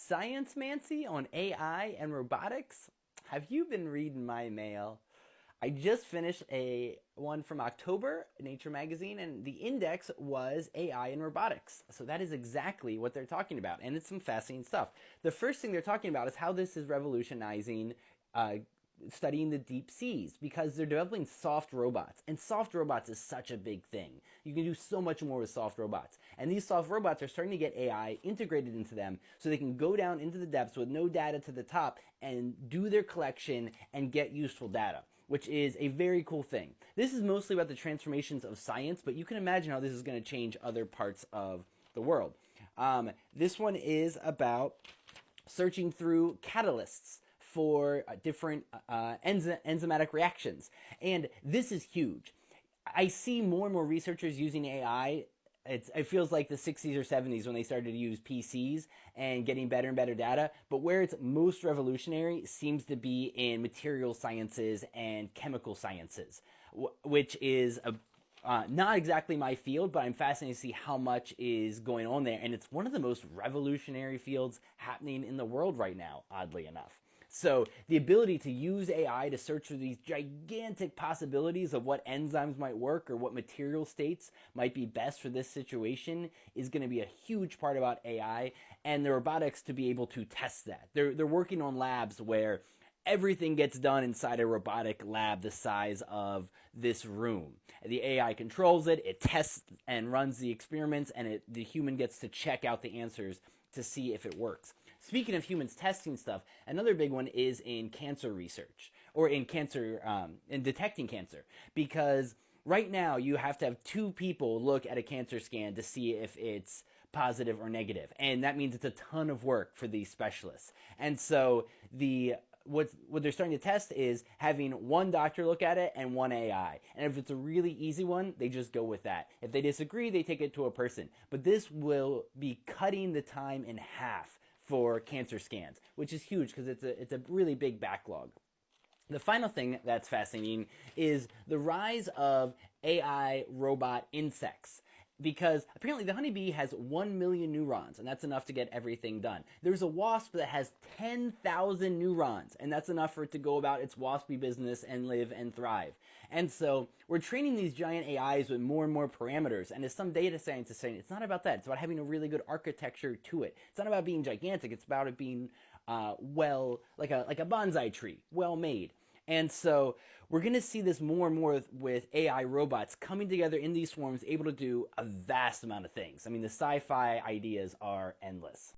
Sciencemancy on AI and robotics. Have you been reading my mail? I just finished a one from October, Nature magazine, and the index was AI and robotics. So that is exactly what they're talking about, and it's some fascinating stuff. The first thing they're talking about is how this is revolutionizing uh, studying the deep seas because they're developing soft robots, and soft robots is such a big thing. You can do so much more with soft robots, and these soft robots are starting to get AI integrated into them so they can go down into the depths with no data to the top and do their collection and get useful data, which is a very cool thing. This is mostly about the transformations of science, but you can imagine how this is going to change other parts of the world. This one is about searching through catalysts for different enzymatic reactions. And this is huge. I see more and more researchers using AI. It feels like the 60s or 70s when they started to use PCs and getting better and better data. But where it's most revolutionary seems to be in material sciences and chemical sciences, which is not exactly my field, but I'm fascinated to see how much is going on there. And it's one of the most revolutionary fields happening in the world right now, oddly enough. So the ability to use AI to search for these gigantic possibilities of what enzymes might work or what material states might be best for this situation is going to be a huge part about AI, and the robotics to be able to test that. They're working on labs where everything gets done inside a robotic lab the size of this room. The AI controls it, it tests and runs the experiments, and the human gets to check out the answers to see if it works. Speaking of humans testing stuff, another big one is in cancer research, or in cancer, in detecting cancer, because right now you have to have two people look at a cancer scan to see if it's positive or negative, and that means it's a ton of work for these specialists. And so what they're starting to test is having one doctor look at it and one AI. And if it's a really easy one, they just go with that. If they disagree, they take it to a person. But this will be cutting the time in half for cancer scans, which is huge because it's a really big backlog. The final thing that's fascinating is the rise of AI robot insects. Because apparently the honeybee has 1 million neurons, and that's enough to get everything done. There's a wasp that has 10,000 neurons, and that's enough for it to go about its waspy business and live and thrive. And so we're training these giant AIs with more and more parameters, and as some data scientists are saying, it's not about that. It's about having a really good architecture to it. It's not about being gigantic. It's about it being like a bonsai tree, well made. And so we're going to see this more and more with AI robots coming together in these swarms, able to do a vast amount of things. I mean, the sci-fi ideas are endless.